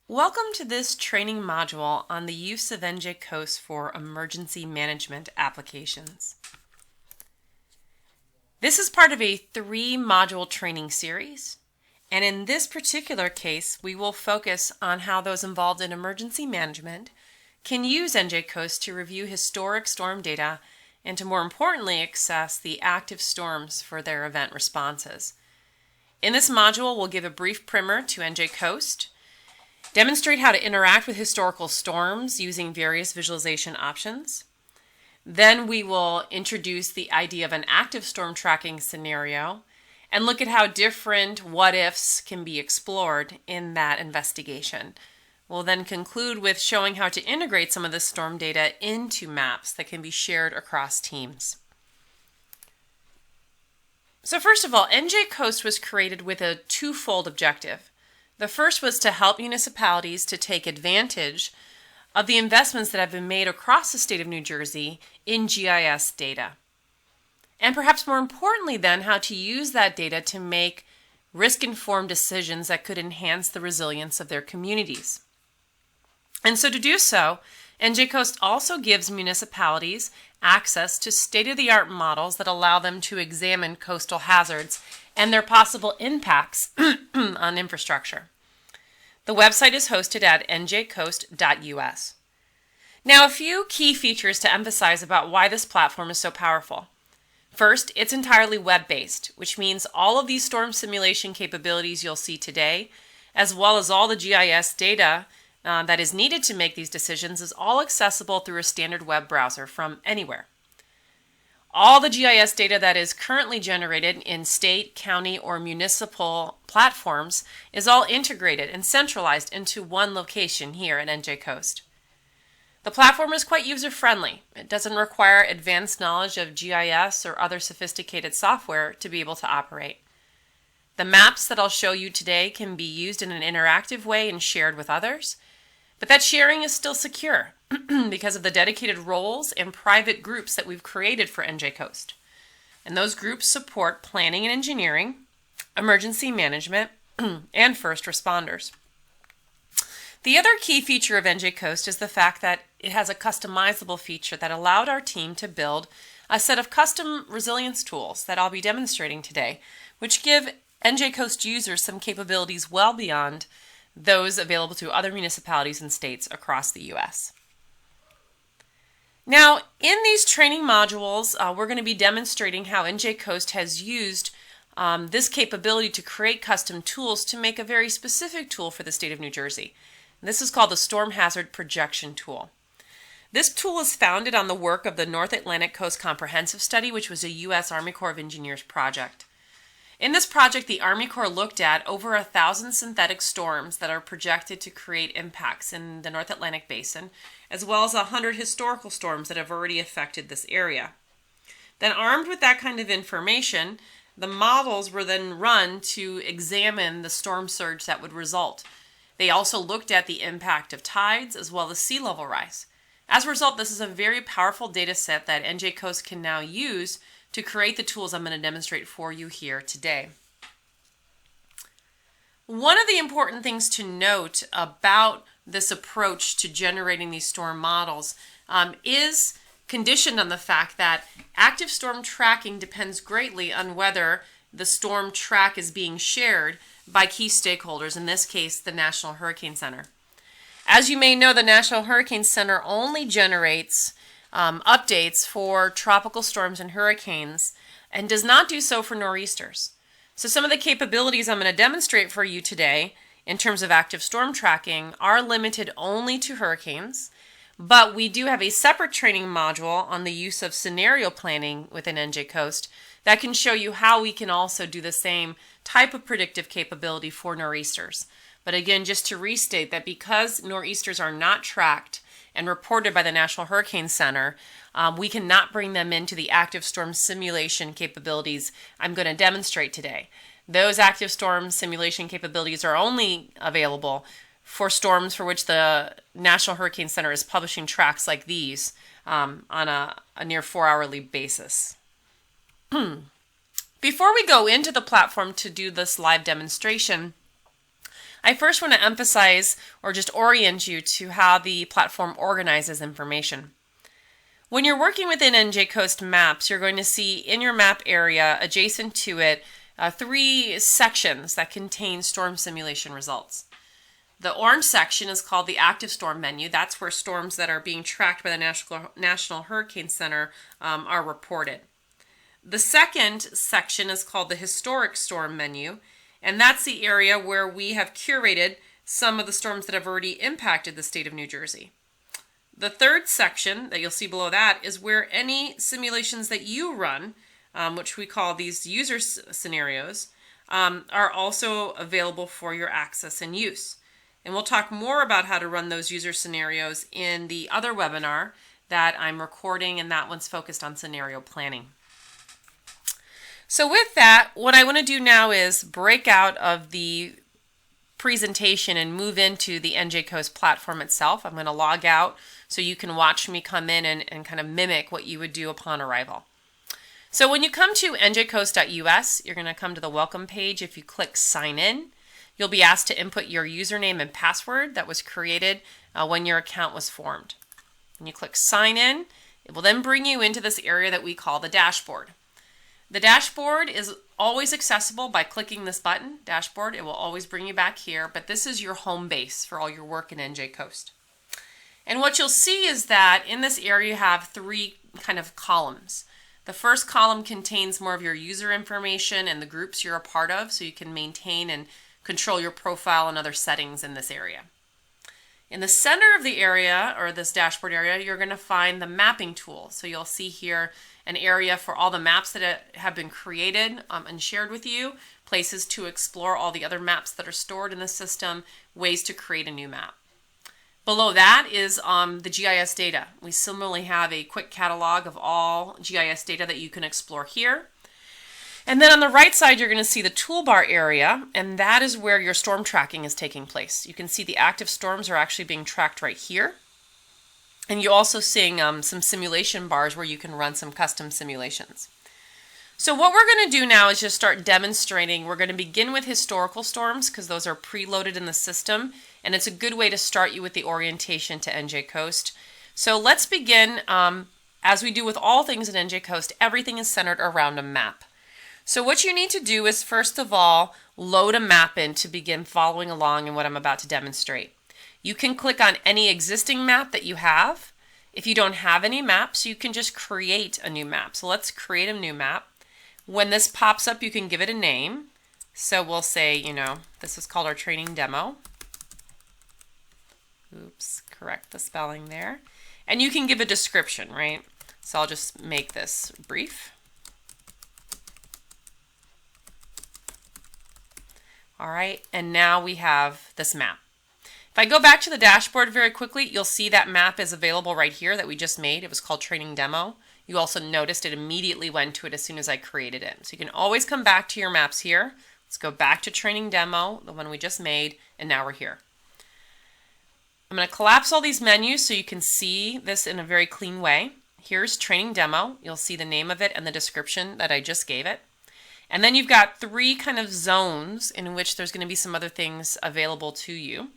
Welcome to this training module on the use of NJcoast for emergency management applications. This is part of a 3-module training series, and in this particular case, we will focus on how those involved in emergency management can use NJcoast to review historic storm data and to more importantly access the active storms for their event responses. In this module, we'll give a brief primer to NJcoast, demonstrate how to interact with historical storms using various visualization options. Then we will introduce the idea of an active storm tracking scenario and look at how different what-ifs can be explored in that investigation. We'll then conclude with showing how to integrate some of the storm data into maps that can be shared across teams. So first of all, NJcoast was created with a twofold objective. The first was to help municipalities to take advantage of the investments that have been made across the state of New Jersey in GIS data. And perhaps more importantly then, how to use that data to make risk-informed decisions that could enhance the resilience of their communities. And so to do so, NJcoast also gives municipalities access to state-of-the-art models that allow them to examine coastal hazards and their possible impacts on infrastructure. The website is hosted at njcoast.us. Now, a few key features to emphasize about why this platform is so powerful. First, it's entirely web-based, which means all of these storm simulation capabilities you'll see today, as well as all the GIS data that is needed to make these decisions, is all accessible through a standard web browser from anywhere. All the GIS data that is currently generated in state, county, or municipal platforms is all integrated and centralized into one location here at NJcoast. The platform is quite user-friendly. It doesn't require advanced knowledge of GIS or other sophisticated software to be able to operate. The maps that I'll show you today can be used in an interactive way and shared with others, but that sharing is still secure because of the dedicated roles and private groups that we've created for NJcoast. And those groups support planning and engineering, emergency management, and first responders. The other key feature of NJcoast is the fact that it has a customizable feature that allowed our team to build a set of custom resilience tools that I'll be demonstrating today, which give NJcoast users some capabilities well beyond those available to other municipalities and states across the U.S. Now, in these training modules, we're going to be demonstrating how NJcoast has used this capability to create custom tools to make a very specific tool for the state of New Jersey. This is called the Storm Hazard Projection Tool. This tool is founded on the work of the North Atlantic Coast Comprehensive Study, which was a U.S. Army Corps of Engineers project. In this project, the Army Corps looked at over 1,000 synthetic storms that are projected to create impacts in the North Atlantic Basin, as well as 100 historical storms that have already affected this area. Then, armed with that kind of information, the models were then run to examine the storm surge that would result. They also looked at the impact of tides as well as sea level rise. As a result, this is a very powerful data set that NJcoast can now use to create the tools I'm going to demonstrate for you here today. One of the important things to note about this approach to generating these storm models is conditioned on the fact that active storm tracking depends greatly on whether the storm track is being shared by key stakeholders, in this case, the National Hurricane Center. As you may know, the National Hurricane Center only generates updates for tropical storms and hurricanes and does not do so for nor'easters. So some of the capabilities I'm going to demonstrate for you today in terms of active storm tracking are limited only to hurricanes, but we do have a separate training module on the use of scenario planning within NJcoast that can show you how we can also do the same type of predictive capability for nor'easters. But again, just to restate that because nor'easters are not tracked and reported by the National Hurricane Center, we cannot bring them into the active storm simulation capabilities I'm going to demonstrate today. Those active storm simulation capabilities are only available for storms for which the National Hurricane Center is publishing tracks like these on a near 4-hourly basis. Before we go into the platform to do this live demonstration, I first want to emphasize or just orient you to how the platform organizes information. When you're working within NJcoast Maps, you're going to see in your map area, adjacent to it, 3 sections that contain storm simulation results. The orange section is called the active storm menu. That's where storms that are being tracked by the National Hurricane Center are reported. The second section is called the historic storm menu, and that's the area where we have curated some of the storms that have already impacted the state of New Jersey. The third section that you'll see below that is where any simulations that you run, which we call these user scenarios, are also available for your access and use. And we'll talk more about how to run those user scenarios in the other webinar that I'm recording, and that one's focused on scenario planning. So with that, what I want to do now is break out of the presentation and move into the NJcoast platform itself. I'm going to log out so you can watch me come in and kind of mimic what you would do upon arrival. So when you come to njcoast.us, you're going to come to the welcome page. If you click sign in, you'll be asked to input your username and password that was created when your account was formed. When you click sign in, it will then bring you into this area that we call the dashboard. The dashboard is always accessible by clicking this button, dashboard. It will always bring you back here, but this is your home base for all your work in NJcoast. And what you'll see is that in this area you have 3 kind of columns. The first column contains more of your user information and the groups you're a part of, so you can maintain and control your profile and other settings in this area. In the center of the area, or this dashboard area, you're going to find the mapping tool. So you'll see here an area for all the maps that have been created and shared with you, places to explore all the other maps that are stored in the system, ways to create a new map. Below that is the GIS data. We similarly have a quick catalog of all GIS data that you can explore here. And then on the right side, you're going to see the toolbar area, and that is where your storm tracking is taking place. You can see the active storms are actually being tracked right here. And you're also seeing some simulation bars where you can run some custom simulations. So what we're going to do now is just start demonstrating. We're going to begin with historical storms because those are preloaded in the system, and it's a good way to start you with the orientation to NJcoast. So let's begin. As we do with all things in NJcoast, everything is centered around a map. So what you need to do is, first of all, load a map in to begin following along in what I'm about to demonstrate. You can click on any existing map that you have. If you don't have any maps, you can just create a new map. So let's create a new map. When this pops up, you can give it a name. So we'll say, this is called our training demo. Oops, correct the spelling there. And you can give a description, right? So I'll just make this brief. All right, and now we have this map. If I go back to the dashboard very quickly, you'll see that map is available right here that we just made. It was called Training Demo. You also noticed it immediately went to it as soon as I created it. So you can always come back to your maps here. Let's go back to Training Demo, the one we just made, and now we're here. I'm going to collapse all these menus so you can see this in a very clean way. Here's Training Demo. You'll see the name of it and the description that I just gave it. And then you've got 3 kind of zones in which there's going to be some other things available to you.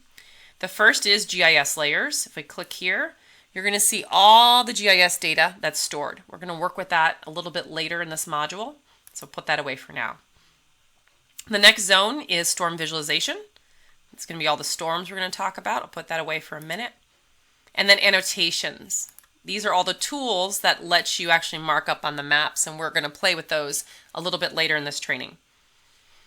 The first is GIS layers. If we click here, you're going to see all the GIS data that's stored. We're going to work with that a little bit later in this module, so put that away for now. The next zone is storm visualization. It's going to be all the storms we're going to talk about. I'll put that away for a minute. And then annotations. These are all the tools that let you actually mark up on the maps, and we're going to play with those a little bit later in this training.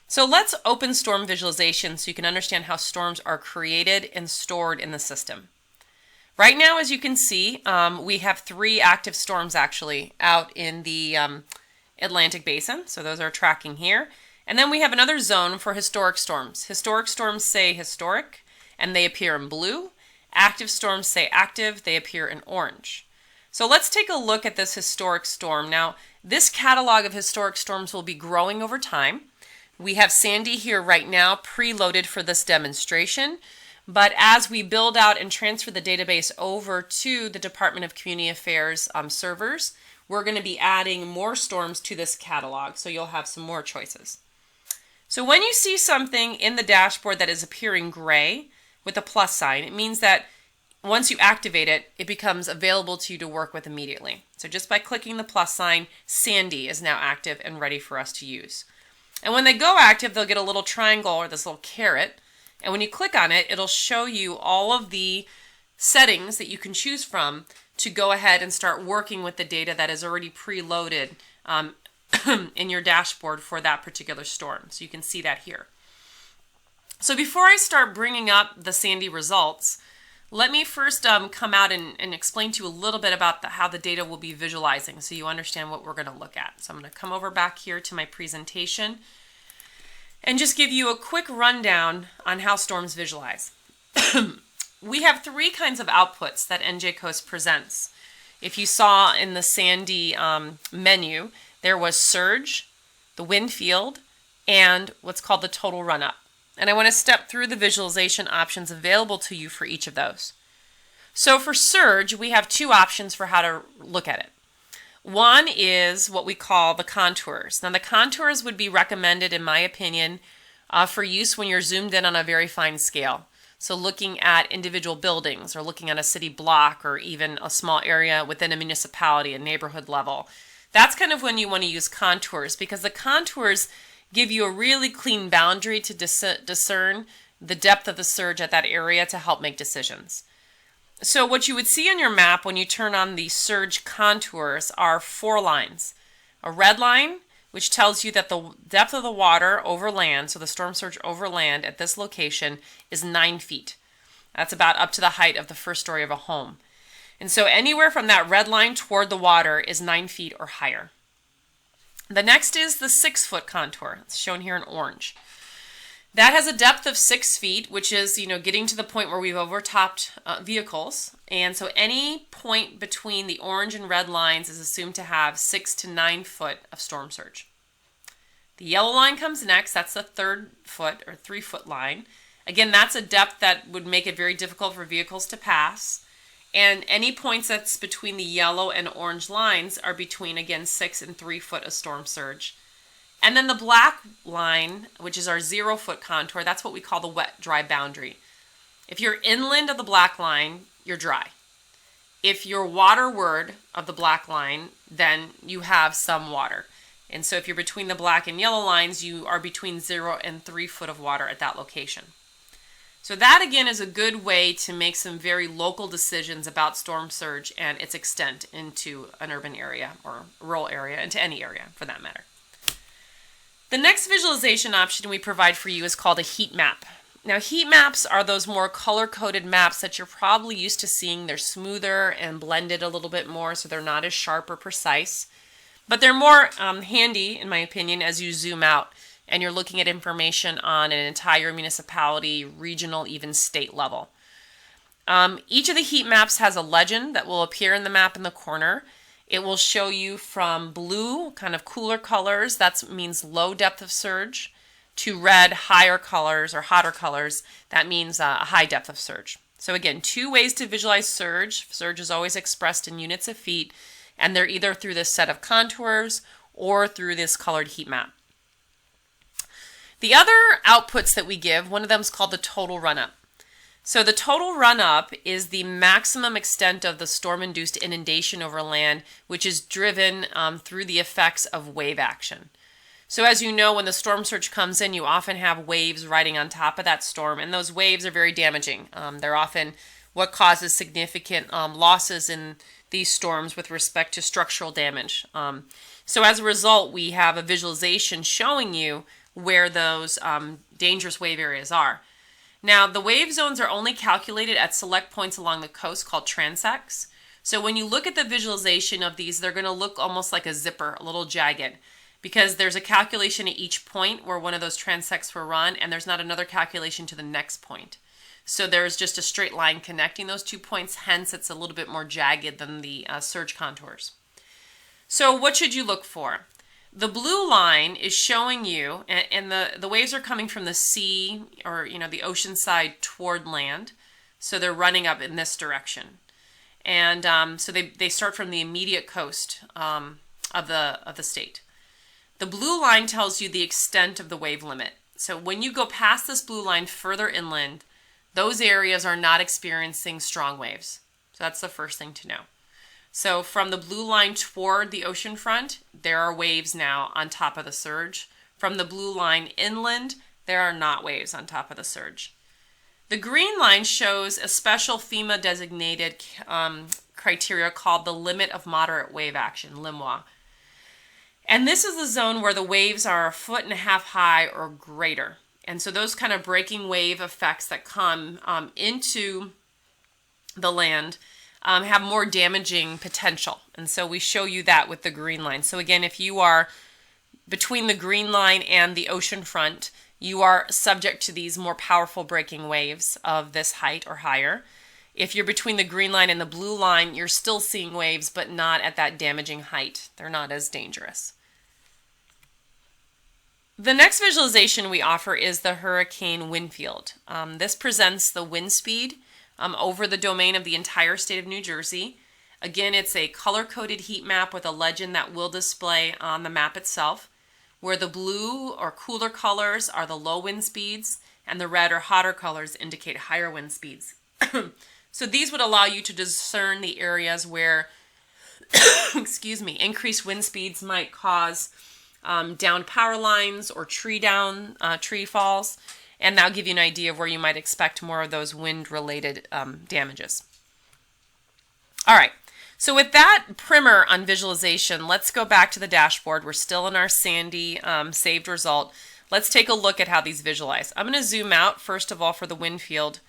So let's open storm visualization so you can understand how storms are created and stored in the system. Right now, as you can see, we have 3 active storms actually out in the Atlantic Basin. So those are tracking here. And then we have another zone for historic storms. Historic storms say historic, and they appear in blue. Active storms say active, they appear in orange. So let's take a look at this historic storm. Now, this catalog of historic storms will be growing over time. We have Sandy here right now preloaded for this demonstration, but as we build out and transfer the database over to the Department of Community Affairs servers, we're going to be adding more storms to this catalog, so you'll have some more choices. So when you see something in the dashboard that is appearing gray with a plus sign, it means that once you activate it, it becomes available to you to work with immediately. So just by clicking the plus sign, Sandy is now active and ready for us to use. And when they go active, they'll get a little triangle or this little caret. And when you click on it, it'll show you all of the settings that you can choose from to go ahead and start working with the data that is already preloaded in your dashboard for that particular storm. So you can see that here. So before I start bringing up the Sandy results, let me first come out and explain to you a little bit about how the data will be visualizing so you understand what we're going to look at. So I'm going to come over back here to my presentation and just give you a quick rundown on how storms visualize. We have three kinds of outputs that NJcoast presents. If you saw in the Sandy menu, there was surge, the wind field, and what's called the total run-up. And I want to step through the visualization options available to you for each of those. So for surge, we have two options for how to look at it. One is what we call the contours. Now the contours would be recommended, in my opinion, for use when you're zoomed in on a very fine scale. So looking at individual buildings or looking at a city block or even a small area within a municipality, a neighborhood level. That's kind of when you want to use contours, because the contours give you a really clean boundary to discern the depth of the surge at that area to help make decisions. So what you would see on your map when you turn on the surge contours are four lines. A red line, which tells you that the depth of the water over land, so the storm surge over land at this location, is 9 feet. That's about up to the height of the first story of a home. And so anywhere from that red line toward the water is 9 feet or higher. The next is the 6-foot contour. It's shown here in orange. That has a depth of 6 feet, which is, getting to the point where we've overtopped vehicles. And so any point between the orange and red lines is assumed to have 6 to 9 foot of storm surge. The yellow line comes next. That's the 3-foot or 3-foot line. Again, that's a depth that would make it very difficult for vehicles to pass. And any points that's between the yellow and orange lines are between, again, 6 and 3 foot of storm surge. And then the black line, which is our 0-foot contour, that's what we call the wet-dry boundary. If you're inland of the black line, you're dry. If you're waterward of the black line, then you have some water. And so if you're between the black and yellow lines, you are between 0 and 3 foot of water at that location. So that, again, is a good way to make some very local decisions about storm surge and its extent into an urban area or rural area, into any area for that matter. The next visualization option we provide for you is called a heat map. Now, heat maps are those more color-coded maps that you're probably used to seeing. They're smoother and blended a little bit more, so they're not as sharp or precise. But they're more handy, in my opinion, as you zoom out and you're looking at information on an entire municipality, regional, even state level. Each of the heat maps has a legend that will appear in the map in the corner. It will show you from blue, kind of cooler colors, that means low depth of surge, to red, higher colors or hotter colors, that means a high depth of surge. So again, two ways to visualize surge. Surge is always expressed in units of feet, and they're either through this set of contours or through this colored heat map. The other outputs that we give, one of them is called the total run-up. So the total run-up is the maximum extent of the storm-induced inundation over land, which is driven through the effects of wave action. So as you know, when the storm surge comes in, you often have waves riding on top of that storm, and those waves are very damaging. They're often what causes significant losses in these storms with respect to structural damage. So as a result, we have a visualization showing you where those dangerous wave areas are. Now, the wave zones are only calculated at select points along the coast called transects. So when you look at the visualization of these, they're going to look almost like a zipper, a little jagged, because there's a calculation at each point where one of those transects were run, and there's not another calculation to the next point. So there's just a straight line connecting those 2 points, hence it's a little bit more jagged than the surge contours. So what should you look for? The blue line is showing you, and the waves are coming from the sea or the ocean side toward land, so they're running up in this direction, and so they start from the immediate coast of the state. The blue line tells you the extent of the wave limit. So when you go past this blue line further inland, those areas are not experiencing strong waves. So that's the first thing to know. So from the blue line toward the ocean front, there are waves now on top of the surge. From the blue line inland, there are not waves on top of the surge. The green line shows a special FEMA designated criteria called the limit of moderate wave action, LMWA. And this is the zone where the waves are 1.5 feet high or greater. And so those kind of breaking wave effects that come into the land have more damaging potential. And so we show you that with the green line. So again, if you are between the green line and the ocean front, you are subject to these more powerful breaking waves of this height or higher. If you're between the green line and the blue line, you're still seeing waves, but not at that damaging height. They're not as dangerous. The next visualization we offer is the hurricane wind field. This presents the wind speed over the domain of the entire state of New Jersey. Again, it's a color-coded heat map with a legend that will display on the map itself, where the blue or cooler colors are the low wind speeds and the red or hotter colors indicate higher wind speeds. So these would allow you to discern the areas where excuse me, increased wind speeds might cause downed power lines or tree falls, and that'll give you an idea of where you might expect more of those wind-related damages. All right, so with that primer on visualization, let's go back to the dashboard. We're still in our Sandy saved result. Let's take a look at how these visualize. I'm going to zoom out, first of all, for the wind field,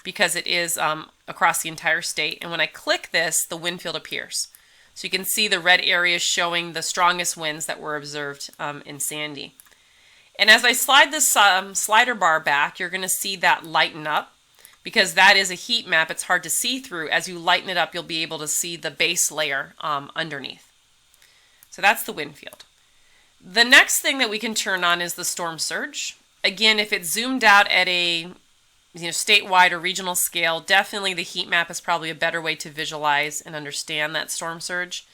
because it is across the entire state, and when I click this, the wind field appears. So you can see the red areas showing the strongest winds that were observed in Sandy. And as I slide this slider bar back, you're going to see that lighten up, because that is a heat map. It's hard to see through. As you lighten it up, you'll be able to see the base layer underneath. So that's the wind field. The next thing that we can turn on is the storm surge. Again, if it's zoomed out at a statewide or regional scale, definitely the heat map is probably a better way to visualize and understand that storm surge.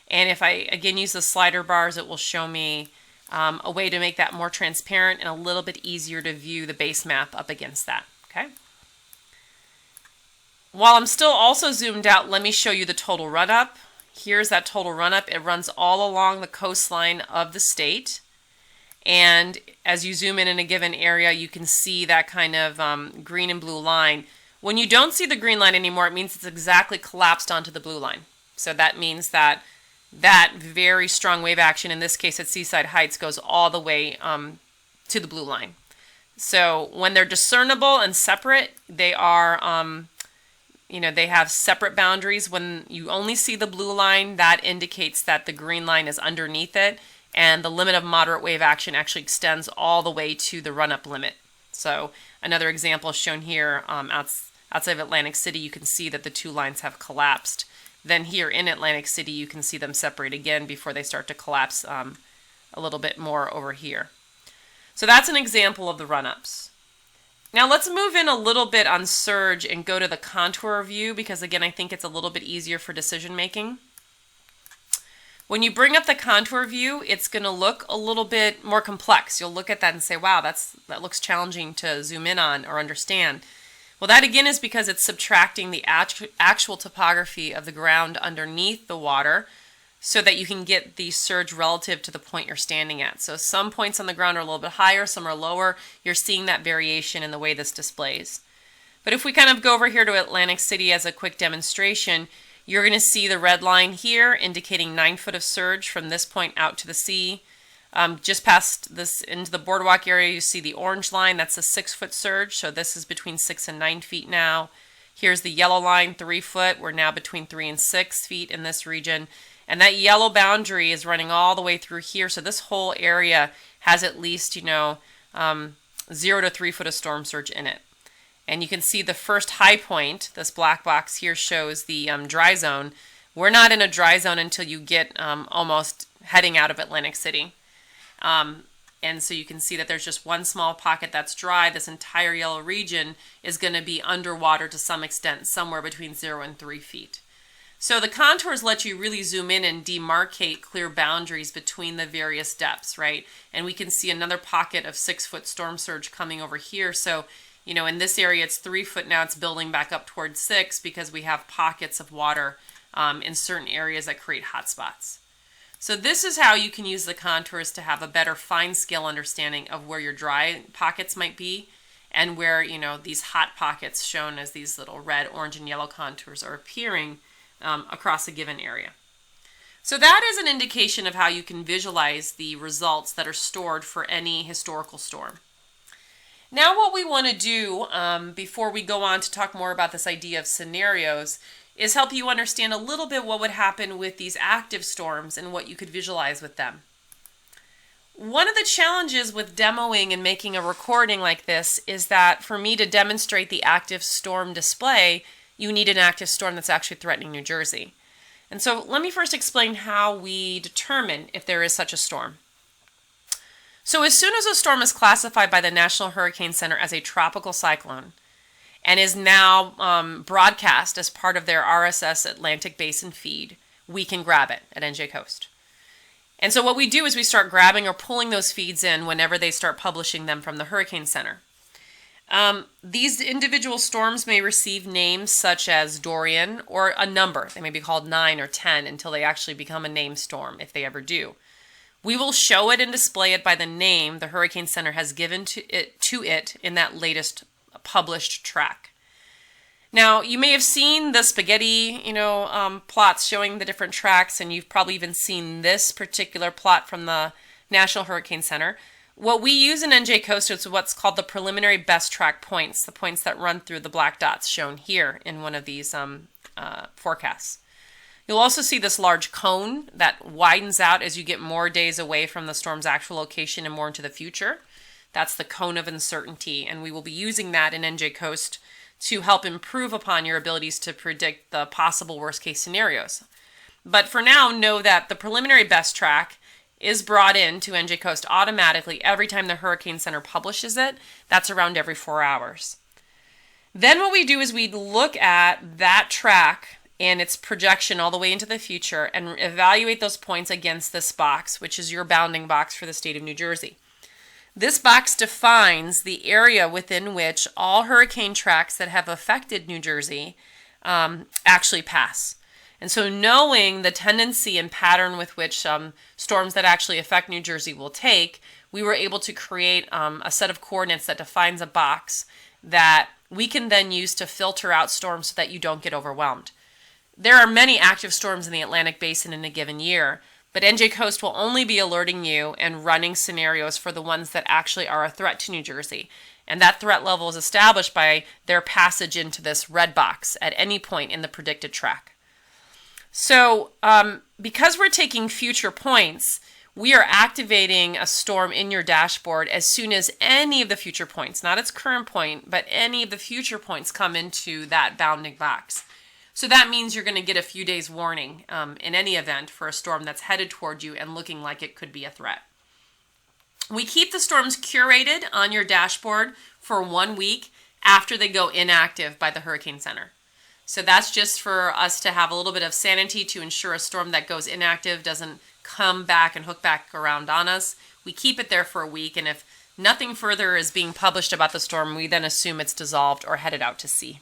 And if I, again, use the slider bars, it will show me a way to make that more transparent and a little bit easier to view the base map up against that, okay? While I'm still also zoomed out, let me show you the total run-up. Here's that total run-up. It runs all along the coastline of the state. And as you zoom in a given area, you can see that kind of green and blue line. When you don't see the green line anymore, it means it's exactly collapsed onto the blue line. So that means that that very strong wave action, in this case at Seaside Heights, goes all the way to the blue line. So when they're discernible and separate, they are, they have separate boundaries. When you only see the blue line, that indicates that the green line is underneath it. And the limit of moderate wave action actually extends all the way to the run-up limit. So another example shown here outside of Atlantic City, you can see that the two lines have collapsed. Then here in Atlantic City, you can see them separate again before they start to collapse a little bit more over here. So that's an example of the run-ups. Now let's move in a little bit on surge and go to the contour view, because again, I think it's a little bit easier for decision making. When you bring up the contour view, it's going to look a little bit more complex. You'll look at that and say, wow, that looks challenging to zoom in on or understand. Well, that again is because it's subtracting the actual topography of the ground underneath the water so that you can get the surge relative to the point you're standing at. So some points on the ground are a little bit higher, some are lower. You're seeing that variation in the way this displays. But if we kind of go over here to Atlantic City as a quick demonstration, you're going to see the red line here indicating 9 foot of surge from this point out to the sea. Just past this into the boardwalk area, you see the orange line. That's a 6 foot surge. So this is between 6 and 9 feet now. Here's the yellow line, 3 foot. We're now between 3 and 6 feet in this region. And that yellow boundary is running all the way through here. So this whole area has at least, 0 to 3 foot of storm surge in it. And you can see the first high point, this black box here shows the dry zone. We're not in a dry zone until you get almost heading out of Atlantic City. And so you can see that there's just one small pocket that's dry. This entire yellow region is going to be underwater to some extent, somewhere between 0 and 3 feet. So the contours let you really zoom in and demarcate clear boundaries between the various depths, right? And we can see another pocket of 6-foot storm surge coming over here. So, in this area it's 3 foot now. It's building back up towards 6 because we have pockets of water in certain areas that create hot spots. So this is how you can use the contours to have a better fine scale understanding of where your dry pockets might be and where, these hot pockets shown as these little red, orange, and yellow contours are appearing across a given area. So that is an indication of how you can visualize the results that are stored for any historical storm. Now what we want to do before we go on to talk more about this idea of scenarios is help you understand a little bit what would happen with these active storms and what you could visualize with them. One of the challenges with demoing and making a recording like this is that for me to demonstrate the active storm display, you need an active storm that's actually threatening New Jersey. And so let me first explain how we determine if there is such a storm. So as soon as a storm is classified by the National Hurricane Center as a tropical cyclone and is now broadcast as part of their RSS Atlantic Basin feed, we can grab it at NJcoast. And so what we do is we start grabbing or pulling those feeds in whenever they start publishing them from the Hurricane Center. These individual storms may receive names such as Dorian or a number. They may be called 9 or 10 until they actually become a named storm, if they ever do. We will show it and display it by the name the Hurricane Center has given to it in that latest published track. Now, you may have seen the spaghetti, plots showing the different tracks, and you've probably even seen this particular plot from the National Hurricane Center. What we use in NJcoast is what's called the preliminary best track points, the points that run through the black dots shown here in one of these forecasts. You'll also see this large cone that widens out as you get more days away from the storm's actual location and more into the future. That's the cone of uncertainty, and we will be using that in NJcoast to help improve upon your abilities to predict the possible worst-case scenarios. But for now, know that the preliminary best track is brought in to NJcoast automatically every time the Hurricane Center publishes it. That's around every 4 hours. Then what we do is we look at that track and its projection all the way into the future and evaluate those points against this box, which is your bounding box for the state of New Jersey. This box defines the area within which all hurricane tracks that have affected New Jersey actually pass. And so knowing the tendency and pattern with which storms that actually affect New Jersey will take, we were able to create a set of coordinates that defines a box that we can then use to filter out storms so that you don't get overwhelmed. There are many active storms in the Atlantic Basin in a given year, but NJcoast will only be alerting you and running scenarios for the ones that actually are a threat to New Jersey. And that threat level is established by their passage into this red box at any point in the predicted track. So because we're taking future points, we are activating a storm in your dashboard as soon as any of the future points, not its current point, but any of the future points come into that bounding box. So that means you're going to get a few days warning in any event for a storm that's headed toward you and looking like it could be a threat. We keep the storms curated on your dashboard for 1 week after they go inactive by the Hurricane Center. So that's just for us to have a little bit of sanity to ensure a storm that goes inactive doesn't come back and hook back around on us. We keep it there for a week, and if nothing further is being published about the storm, we then assume it's dissolved or headed out to sea.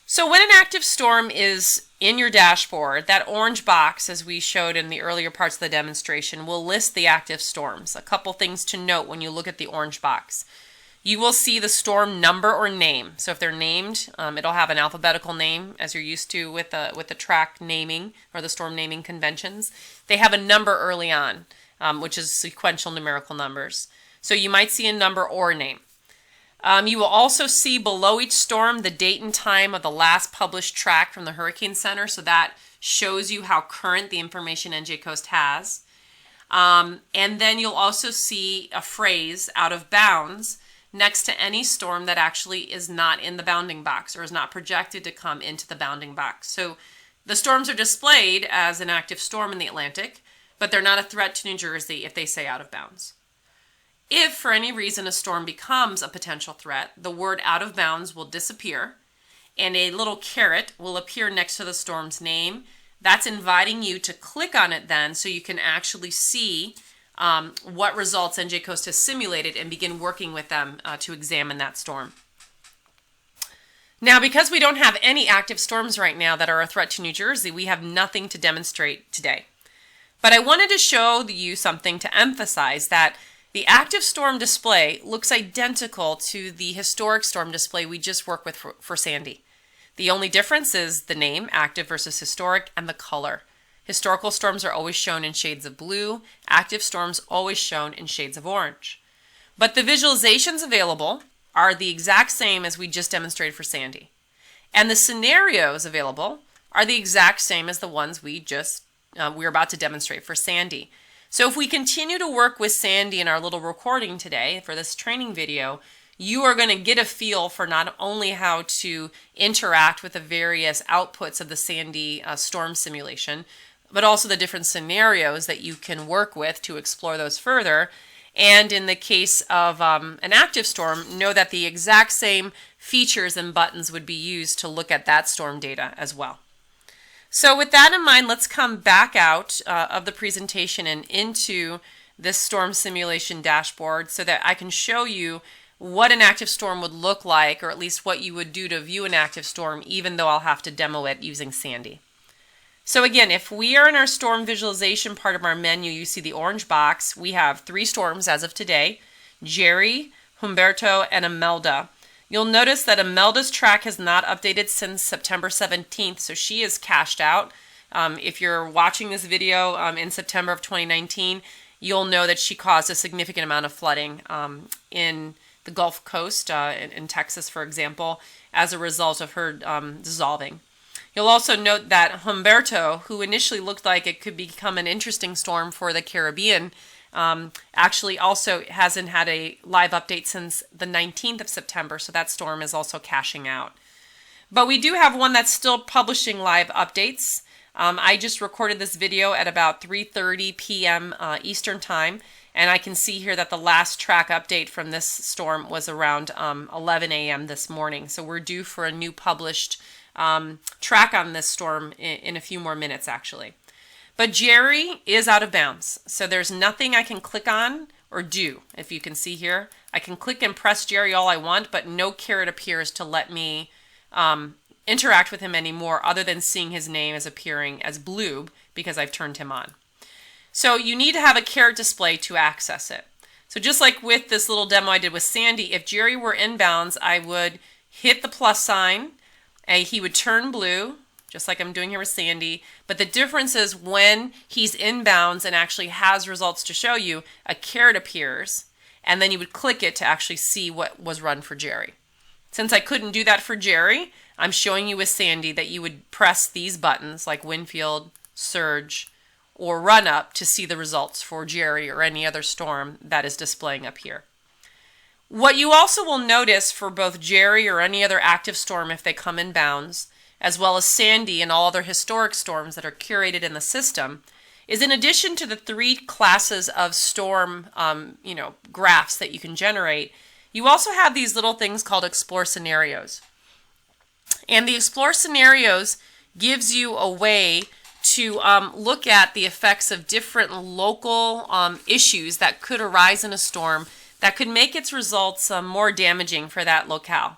So when an active storm is in your dashboard, that orange box, as we showed in the earlier parts of the demonstration, will list the active storms. A couple things to note when you look at the orange box. You will see the storm number or name. So if they're named, it'll have an alphabetical name, as you're used to with the track naming or the storm naming conventions. They have a number early on, which is sequential numerical numbers. So you might see a number or a name. You will also see below each storm the date and time of the last published track from the Hurricane Center, so that shows you how current the information NJcoast has. And then you'll also see a phrase, out of bounds, next to any storm that actually is not in the bounding box or is not projected to come into the bounding box. So the storms are displayed as an active storm in the Atlantic, but they're not a threat to New Jersey if they say out of bounds. If for any reason a storm becomes a potential threat, the word out of bounds will disappear and a little caret will appear next to the storm's name. That's inviting you to click on it then so you can actually see what results NJcoast has simulated and begin working with them to examine that storm. Now, because we don't have any active storms right now that are a threat to New Jersey, we have nothing to demonstrate today. But I wanted to show you something to emphasize that the active storm display looks identical to the historic storm display we just worked with for Sandy. The only difference is the name, active versus historic, and the color. Historical storms are always shown in shades of blue, active storms always shown in shades of orange. But the visualizations available are the exact same as we just demonstrated for Sandy. And the scenarios available are the exact same as the ones we're about to demonstrate for Sandy. So if we continue to work with Sandy in our little recording today for this training video, you are going to get a feel for not only how to interact with the various outputs of the Sandy storm simulation, but also the different scenarios that you can work with to explore those further. And in the case of an active storm, know that the exact same features and buttons would be used to look at that storm data as well. So with that in mind, let's come back out of the presentation and into this storm simulation dashboard so that I can show you what an active storm would look like, or at least what you would do to view an active storm, even though I'll have to demo it using Sandy. So again, if we are in our storm visualization part of our menu, you see the orange box. We have 3 storms as of today: Jerry, Humberto, and Imelda. You'll notice that Imelda's track has not updated since September 17th, so she is cached out. If you're watching this video in September of 2019, you'll know that she caused a significant amount of flooding in the Gulf Coast, in Texas, for example, as a result of her dissolving. You'll also note that Humberto, who initially looked like it could become an interesting storm for the Caribbean, actually also hasn't had a live update since the 19th of September, so that storm is also cashing out. But we do have one that's still publishing live updates. I just recorded this video at about 3:30 p.m. Eastern Time, and I can see here that the last track update from this storm was around 11 a.m. this morning. So we're due for a new published track on this storm in a few more minutes, actually. But Jerry is out of bounds, so there's nothing I can click on or do. If you can see here, I can click and press Jerry all I want, but no caret appears to let me interact with him anymore, other than seeing his name as appearing as blue because I've turned him on. So you need to have a caret display to access it. So just like with this little demo I did with Sandy, if Jerry were inbounds, I would hit the plus sign, and he would turn blue, just like I'm doing here with Sandy. But the difference is when he's inbounds and actually has results to show you, a caret appears, and then you would click it to actually see what was run for Jerry. Since I couldn't do that for Jerry, I'm showing you with Sandy that you would press these buttons like Winfield, Surge, or Run Up to see the results for Jerry or any other storm that is displaying up here. What you also will notice for both Jerry or any other active storm if they come in bounds, as well as Sandy and all other historic storms that are curated in the system, is in addition to the 3 classes of storm graphs that you can generate, you also have these little things called Explore Scenarios. And the Explore Scenarios gives you a way to look at the effects of different local issues that could arise in a storm that could make its results more damaging for that locale.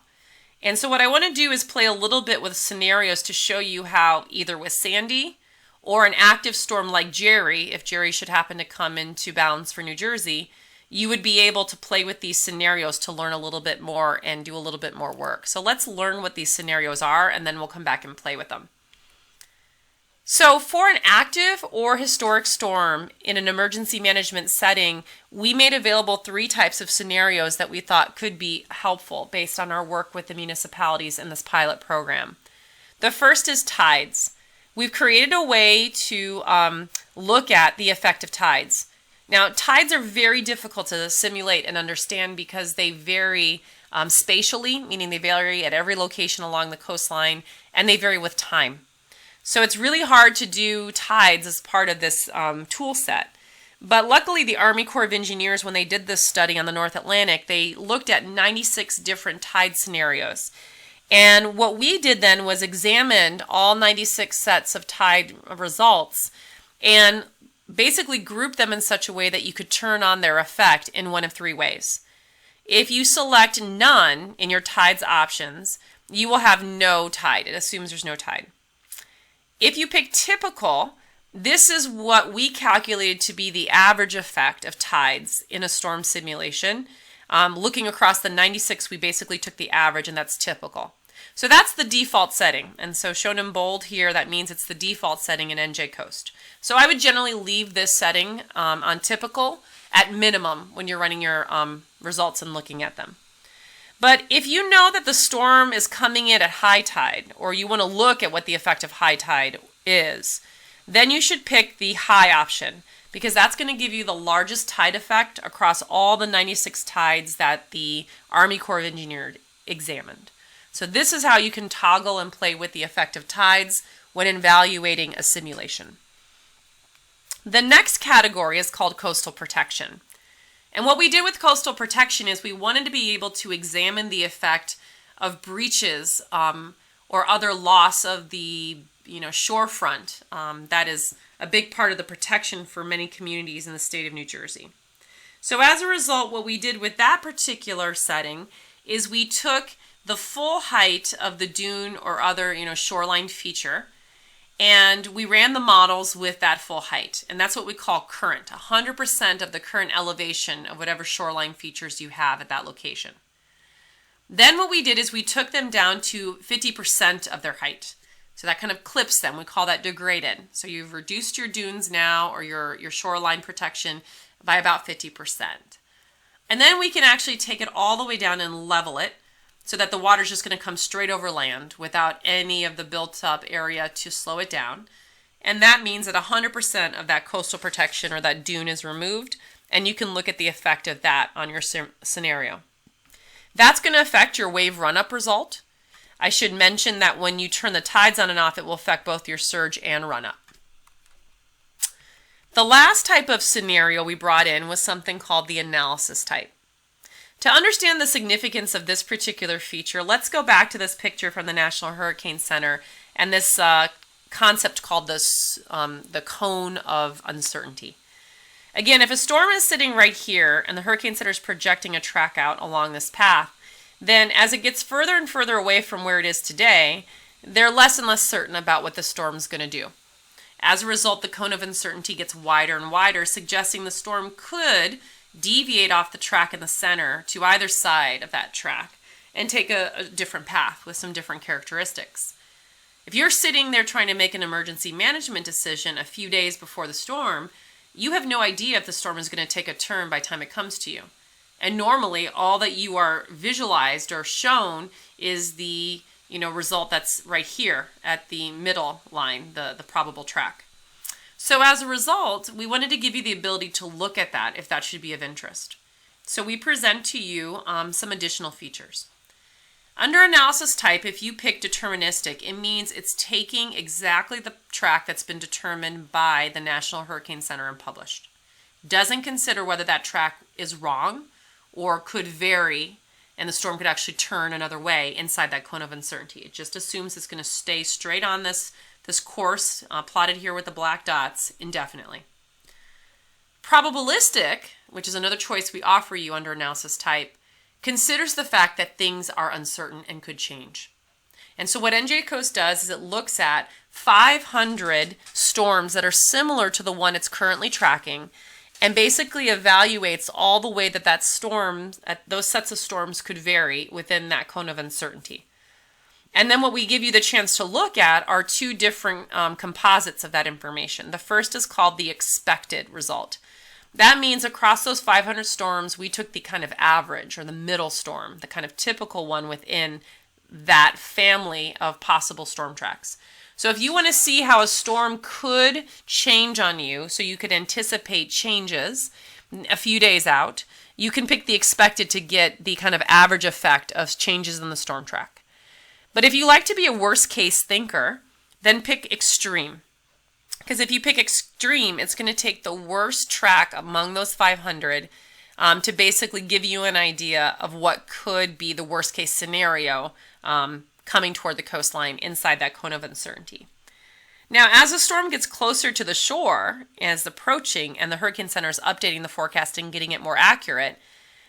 And so what I want to do is play a little bit with scenarios to show you how either with Sandy or an active storm like Jerry, if Jerry should happen to come into bounds for New Jersey, you would be able to play with these scenarios to learn a little bit more and do a little bit more work. So let's learn what these scenarios are, and then we'll come back and play with them. So for an active or historic storm in an emergency management setting, we made available 3 types of scenarios that we thought could be helpful based on our work with the municipalities in this pilot program. The first is tides. We've created a way to look at the effect of tides. Now, tides are very difficult to simulate and understand because they vary spatially, meaning they vary at every location along the coastline, and they vary with time. So it's really hard to do tides as part of this tool set. But luckily, the Army Corps of Engineers, when they did this study on the North Atlantic, they looked at 96 different tide scenarios. And what we did then was examined all 96 sets of tide results and basically grouped them in such a way that you could turn on their effect in one of three ways. If you select none in your tides options, you will have no tide. It assumes there's no tide. If you pick typical, this is what we calculated to be the average effect of tides in a storm simulation. Looking across the 96, we basically took the average, and that's typical. So that's the default setting. And so shown in bold here, that means it's the default setting in NJcoast. So I would generally leave this setting on typical at minimum when you're running your results and looking at them. But if you know that the storm is coming in at high tide, or you want to look at what the effect of high tide is, then you should pick the high option, because that's going to give you the largest tide effect across all the 96 tides that the Army Corps of Engineers examined. So this is how you can toggle and play with the effect of tides when evaluating a simulation. The next category is called coastal protection. And what we did with coastal protection is we wanted to be able to examine the effect of breaches or other loss of the shorefront. That is a big part of the protection for many communities in the state of New Jersey. So as a result, what we did with that particular setting is we took the full height of the dune or other shoreline feature, and we ran the models with that full height. And that's what we call current, 100% of the current elevation of whatever shoreline features you have at that location. Then what we did is we took them down to 50% of their height. So that kind of clips them. We call that degraded. So you've reduced your dunes now, or your shoreline protection, by about 50%. And then we can actually take it all the way down and level it so that the water is just going to come straight over land without any of the built up area to slow it down. And that means that 100% of that coastal protection or that dune is removed, and you can look at the effect of that on your scenario. That's going to affect your wave run-up result. I should mention that when you turn the tides on and off, it will affect both your surge and run-up. The last type of scenario we brought in was something called the analysis type. To understand the significance of this particular feature, let's go back to this picture from the National Hurricane Center and this concept called the cone of uncertainty. Again, if a storm is sitting right here and the Hurricane Center is projecting a track out along this path, then as it gets further and further away from where it is today, they're less and less certain about what the storm's going to do. As a result, the cone of uncertainty gets wider and wider, suggesting the storm could deviate off the track in the center to either side of that track and take a different path with some different characteristics. If you're sitting there trying to make an emergency management decision a few days before the storm, you have no idea if the storm is going to take a turn by the time it comes to you. And normally all that you are visualized or shown is the result that's right here at the middle line, the probable track. So as a result, we wanted to give you the ability to look at that if that should be of interest. So we present to you some additional features. Under analysis type, if you pick deterministic, it means it's taking exactly the track that's been determined by the National Hurricane Center and published. Doesn't consider whether that track is wrong or could vary and the storm could actually turn another way inside that cone of uncertainty. It just assumes it's going to stay straight on this course, plotted here with the black dots, indefinitely. Probabilistic, which is another choice we offer you under analysis type, considers the fact that things are uncertain and could change. And so what NJcoast does is it looks at 500 storms that are similar to the one it's currently tracking and basically evaluates all the way that storm, those sets of storms could vary within that cone of uncertainty. And then what we give you the chance to look at are two different composites of that information. The first is called the expected result. That means across those 500 storms, we took the kind of average or the middle storm, the kind of typical one within that family of possible storm tracks. So if you want to see how a storm could change on you, so you could anticipate changes a few days out, you can pick the expected to get the kind of average effect of changes in the storm track. But if you like to be a worst case thinker, then pick extreme. Because if you pick extreme, it's going to take the worst track among those 500 to basically give you an idea of what could be the worst case scenario coming toward the coastline inside that cone of uncertainty. Now, as the storm gets closer to the shore, as it's approaching, and the Hurricane Center is updating the forecast and getting it more accurate,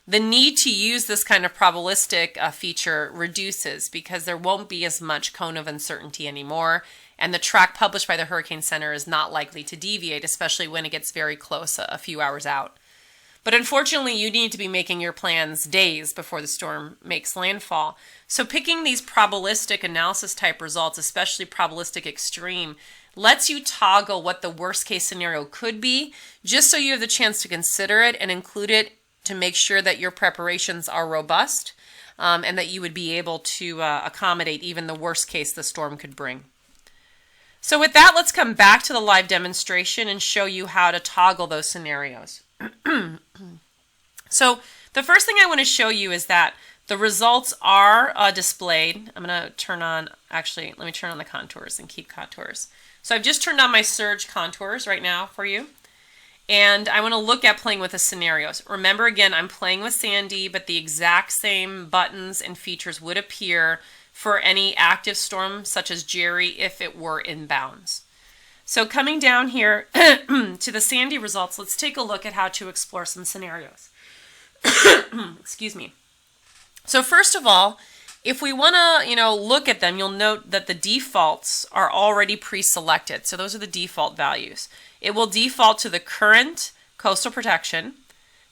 the need to use this kind of probabilistic feature reduces because there won't be as much cone of uncertainty anymore, and the track published by the Hurricane Center is not likely to deviate, especially when it gets very close a few hours out. But unfortunately, you need to be making your plans days before the storm makes landfall. So picking these probabilistic analysis type results, especially probabilistic extreme, lets you toggle what the worst case scenario could be, just so you have the chance to consider it and include it to make sure that your preparations are robust and that you would be able to accommodate even the worst case the storm could bring. So with that, let's come back to the live demonstration and show you how to toggle those scenarios. So the first thing I want to show you is that the results are displayed. I'm going to turn on, actually, let me turn on the contours and keep contours. So I've just turned on my surge contours right now for you. And I want to look at playing with the scenarios. Remember, again, I'm playing with Sandy, but the exact same buttons and features would appear for any active storm such as Jerry if it were inbounds. So coming down here to the Sandy results, let's take a look at how to explore some scenarios. Excuse me. So first of all, if we want to, look at them, you'll note that the defaults are already pre-selected. So those are the default values. It will default to the current coastal protection,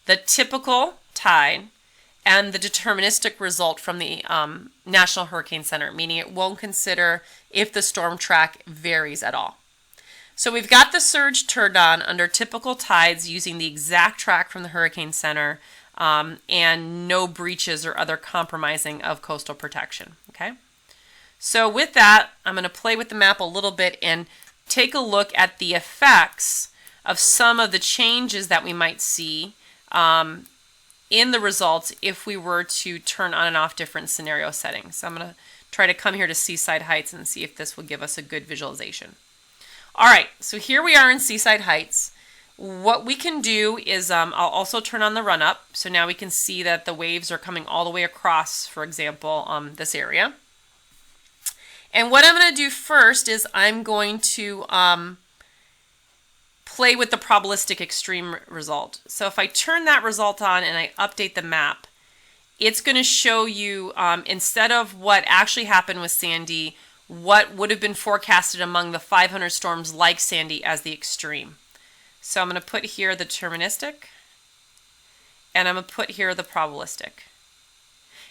the typical tide, and the deterministic result from the National Hurricane Center, meaning it won't consider if the storm track varies at all. So we've got the surge turned on under typical tides using the exact track from the Hurricane Center and no breaches or other compromising of coastal protection. Okay. So with that, I'm going to play with the map a little bit and take a look at the effects of some of the changes that we might see in the results if we were to turn on and off different scenario settings. So I'm going to try to come here to Seaside Heights and see if this will give us a good visualization. All right, so here we are in Seaside Heights. What we can do is I'll also turn on the run up. So now we can see that the waves are coming all the way across, for example, this area. And what I'm going to do first is I'm going to play with the probabilistic extreme result. So if I turn that result on and I update the map, it's going to show you, instead of what actually happened with Sandy, what would have been forecasted among the 500 storms like Sandy as the extreme. So I'm going to put here the deterministic, and I'm going to put here the probabilistic.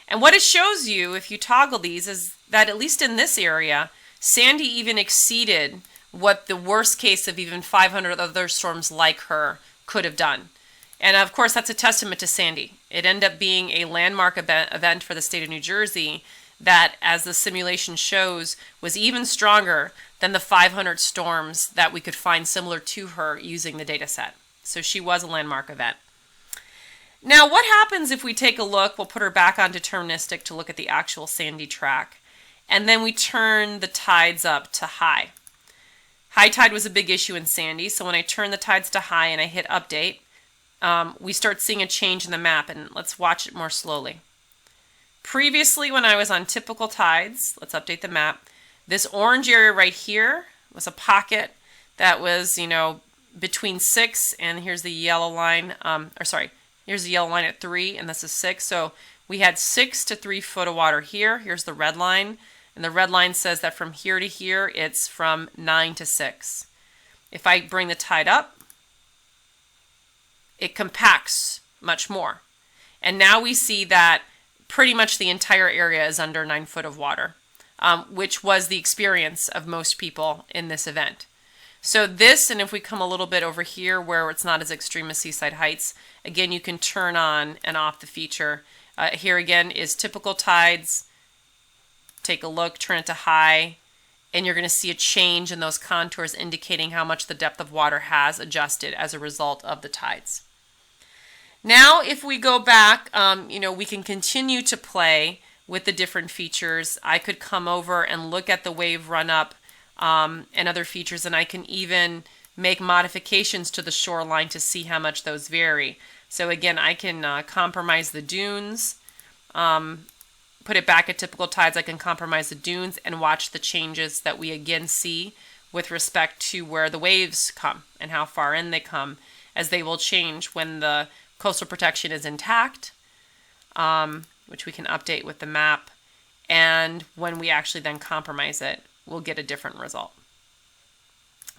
And what it shows you, if you toggle these, is that at least in this area, Sandy even exceeded what the worst case of even 500 other storms like her could have done. And of course, that's a testament to Sandy. It ended up being a landmark event for the state of New Jersey that, as the simulation shows, was even stronger than the 500 storms that we could find similar to her using the data set. So she was a landmark event. Now, what happens if we take a look, we'll put her back on deterministic to look at the actual Sandy track, and then we turn the tides up to high. High tide was a big issue in Sandy, so when I turn the tides to high and I hit update, we start seeing a change in the map, and let's watch it more slowly. Previously, when I was on typical tides, let's update the map, this orange area right here was a pocket that was, between 6 and here's the yellow line, here's the yellow line at 3 and this is 6. So we had 6 to 3 foot of water here. Here's the red line. And the red line says that from here to here, it's from 9 to 6. If I bring the tide up, it compacts much more. And now we see that pretty much the entire area is under 9 foot of water, which was the experience of most people in this event. So this, and if we come a little bit over here where it's not as extreme as Seaside Heights, again, you can turn on and off the feature. Here again is typical tides. Take a look, turn it to high, and you're going to see a change in those contours indicating how much the depth of water has adjusted as a result of the tides. Now, if we go back, we can continue to play with the different features. I could come over and look at the wave run up and other features, and I can even make modifications to the shoreline to see how much those vary. So again, I can compromise the dunes, put it back at typical tides, I can compromise the dunes and watch the changes that we again see with respect to where the waves come and how far in they come, as they will change when the coastal protection is intact, which we can update with the map, and when we actually then compromise it, we'll get a different result.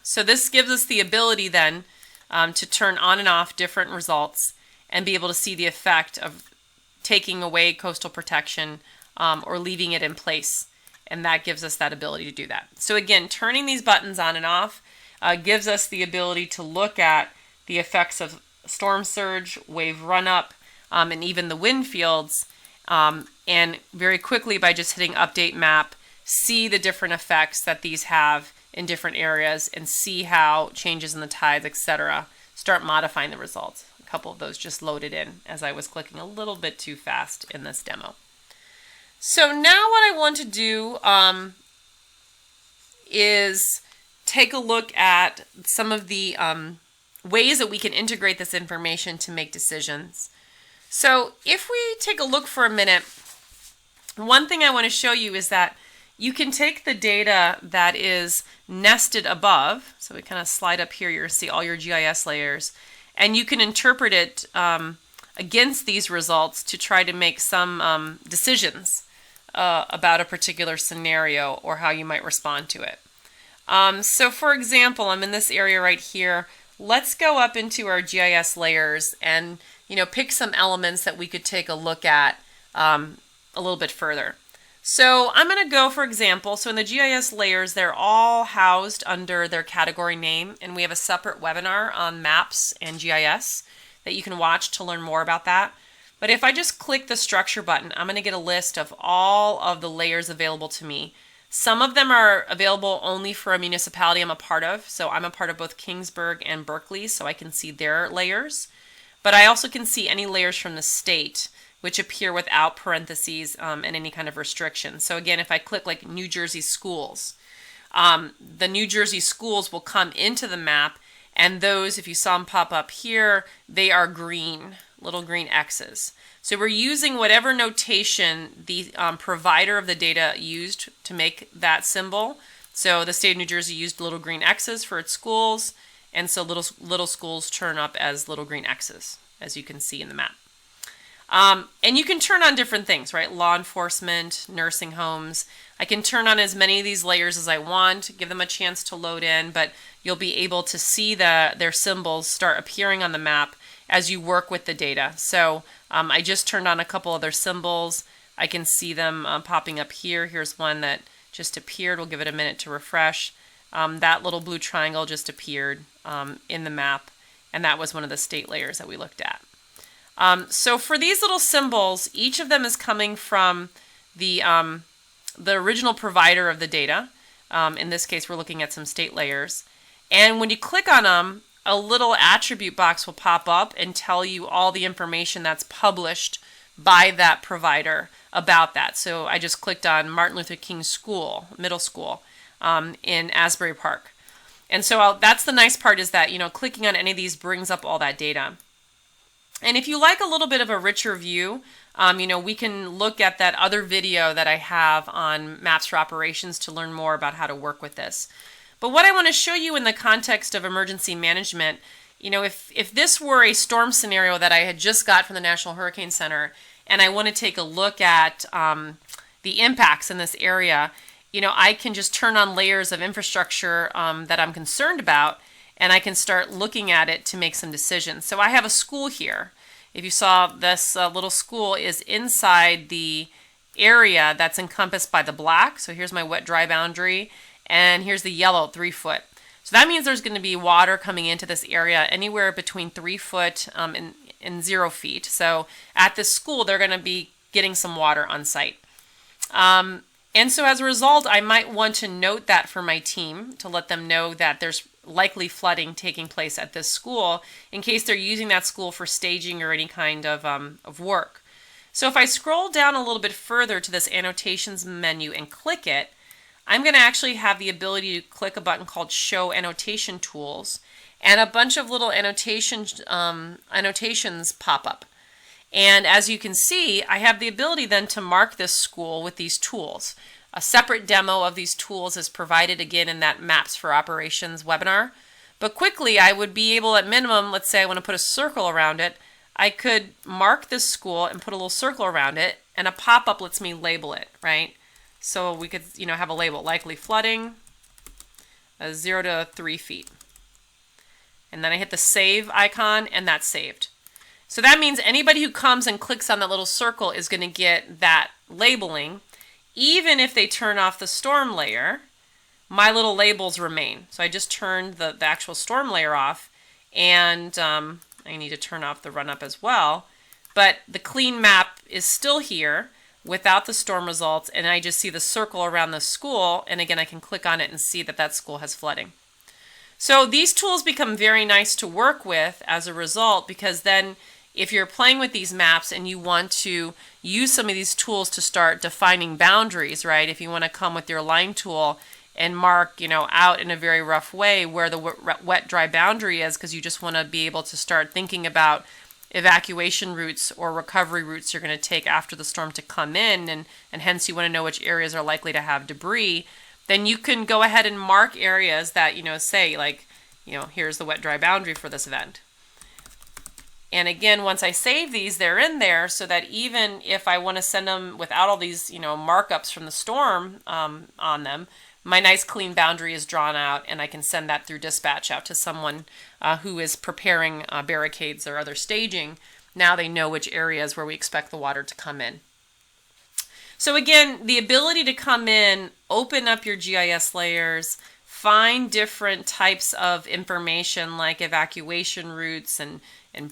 So this gives us the ability then to turn on and off different results and be able to see the effect of taking away coastal protection or leaving it in place. And that gives us that ability to do that. So again, turning these buttons on and off gives us the ability to look at the effects of storm surge, wave run-up, and even the wind fields. And very quickly, by just hitting update map, see the different effects that these have in different areas and see how changes in the tides, etc., start modifying the results. A couple of those just loaded in as I was clicking a little bit too fast in this demo. So now what I want to do is take a look at some of the ways that we can integrate this information to make decisions. So if we take a look for a minute, one thing I want to show you is that you can take the data that is nested above, so we kind of slide up here, you'll see all your GIS layers, and you can interpret it against these results to try to make some decisions about a particular scenario or how you might respond to it. So for example, I'm in this area right here. Let's go up into our GIS layers and pick some elements that we could take a look at a little bit further. So I'm going to go, for example, so in the GIS layers, they're all housed under their category name, and we have a separate webinar on maps and GIS that you can watch to learn more about that. But if I just click the structure button, I'm going to get a list of all of the layers available to me. Some of them are available only for a municipality I'm a part of. So I'm a part of both Kingsburg and Berkeley, so I can see their layers. But I also can see any layers from the state, which appear without parentheses and any kind of restriction. So again, if I click like New Jersey schools, the New Jersey schools will come into the map, and those, if you saw them pop up here, they are green, little green X's. So we're using whatever notation the provider of the data used to make that symbol. So the state of New Jersey used little green X's for its schools, and so little schools turn up as little green X's, as you can see in the map. And you can turn on different things, right? Law enforcement, nursing homes. I can turn on as many of these layers as I want, give them a chance to load in, but you'll be able to see their symbols start appearing on the map as you work with the data. So I just turned on a couple of their symbols. I can see them popping up here. Here's one that just appeared. We'll give it a minute to refresh. That little blue triangle just appeared in the map, and that was one of the state layers that we looked at. So for these little symbols, each of them is coming from the original provider of the data. In this case, we're looking at some state layers. And when you click on them, a little attribute box will pop up and tell you all the information that's published by that provider about that. So I just clicked on Martin Luther King School, middle school, in Asbury Park. And so that's the nice part, is that, clicking on any of these brings up all that data. And if you like a little bit of a richer view, we can look at that other video that I have on Maps for Operations to learn more about how to work with this. But what I want to show you in the context of emergency management, if this were a storm scenario that I had just got from the National Hurricane Center, and I want to take a look at the impacts in this area, I can just turn on layers of infrastructure that I'm concerned about, and I can start looking at it to make some decisions. So I have a school here. If you saw, this little school is inside the area that's encompassed by the black. So here's my wet-dry boundary, and here's the yellow, 3 foot. So that means there's going to be water coming into this area anywhere between 3 foot and 0 feet. So at this school, they're going to be getting some water on site. And so as a result, I might want to note that for my team to let them know that there's likely flooding taking place at this school in case they're using that school for staging or any kind of work. So if I scroll down a little bit further to this annotations menu and click it, I'm going to actually have the ability to click a button called Show Annotation Tools, and a bunch of little annotations pop up. And as you can see, I have the ability then to mark this school with these tools. A separate demo of these tools is provided again in that Maps for Operations webinar. But quickly, I would be able, at minimum, let's say I want to put a circle around it, I could mark this school and put a little circle around it, and a pop-up lets me label it, right? So we could, have a label, likely flooding, 0 to 3 feet. And then I hit the save icon, and that's saved. So that means anybody who comes and clicks on that little circle is going to get that labeling. Even if they turn off the storm layer, my little labels remain. So I just turned the actual storm layer off, and I need to turn off the run-up as well. But the clean map is still here without the storm results, and I just see the circle around the school, and again I can click on it and see that that school has flooding. So these tools become very nice to work with as a result, because then if you're playing with these maps and you want to use some of these tools to start defining boundaries, right? If you want to come with your line tool and mark, out in a very rough way where the wet-dry boundary is, because you just want to be able to start thinking about evacuation routes or recovery routes you're going to take after the storm to come in, and hence you want to know which areas are likely to have debris, then you can go ahead and mark areas that, say like, here's the wet-dry boundary for this event. And again, once I save these, they're in there so that even if I want to send them without all these, markups from the storm on them, my nice clean boundary is drawn out, and I can send that through dispatch out to someone who is preparing barricades or other staging. Now they know which areas where we expect the water to come in. So again, the ability to come in, open up your GIS layers, find different types of information like evacuation routes and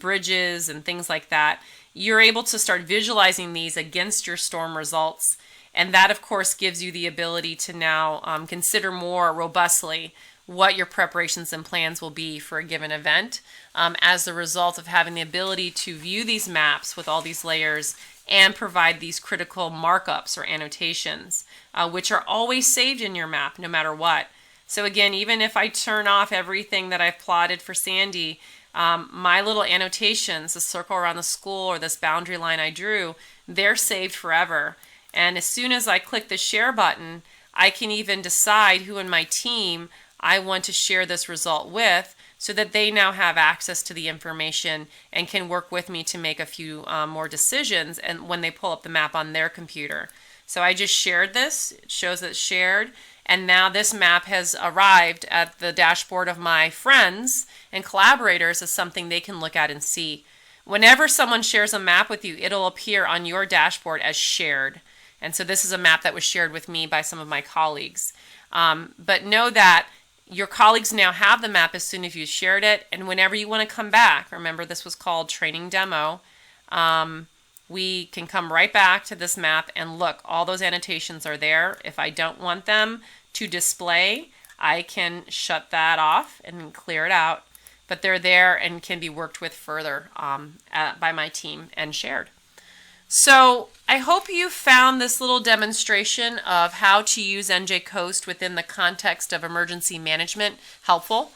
bridges and things like that. You're able to start visualizing these against your storm results. And that, of course, gives you the ability to now consider more robustly what your preparations and plans will be for a given event as a result of having the ability to view these maps with all these layers and provide these critical markups or annotations, which are always saved in your map no matter what. So again, even if I turn off everything that I've plotted for Sandy, my little annotations, the circle around the school or this boundary line I drew, they're saved forever. And as soon as I click the share button, I can even decide who in my team I want to share this result with, so that they now have access to the information and can work with me to make a few more decisions and when they pull up the map on their computer. So I just shared this, it shows that it's shared, and now this map has arrived at the dashboard of my friends and collaborators as something they can look at and see. Whenever someone shares a map with you, it'll appear on your dashboard as shared. And so this is a map that was shared with me by some of my colleagues. But know that your colleagues now have the map as soon as you shared it, and whenever you want to come back, remember this was called training demo, we can come right back to this map and look, all those annotations are there. If I don't want them to display, I can shut that off and clear it out, but they're there and can be worked with further by my team and shared. So I hope you found this little demonstration of how to use NJcoast within the context of emergency management helpful.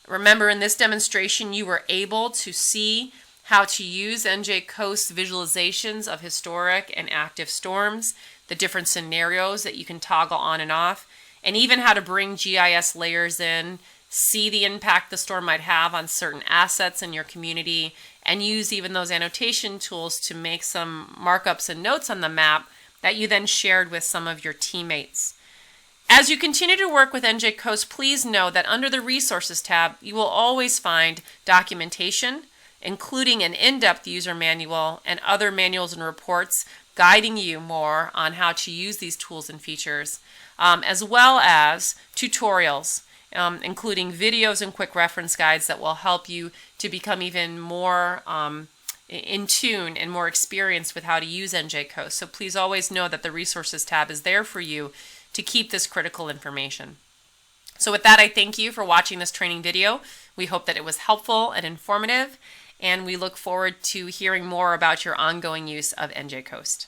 Remember, in this demonstration, you were able to see how to use NJcoast visualizations of historic and active storms, the different scenarios that you can toggle on and off, and even how to bring GIS layers in, see the impact the storm might have on certain assets in your community, and use even those annotation tools to make some markups and notes on the map that you then shared with some of your teammates. As you continue to work with NJcoast, please know that under the Resources tab, you will always find documentation, including an in-depth user manual and other manuals and reports guiding you more on how to use these tools and features, as well as tutorials, including videos and quick reference guides that will help you to become even more in tune and more experienced with how to use NJcoast. So please always know that the Resources tab is there for you to keep this critical information. So with that, I thank you for watching this training video. We hope that it was helpful and informative, and we look forward to hearing more about your ongoing use of NJcoast.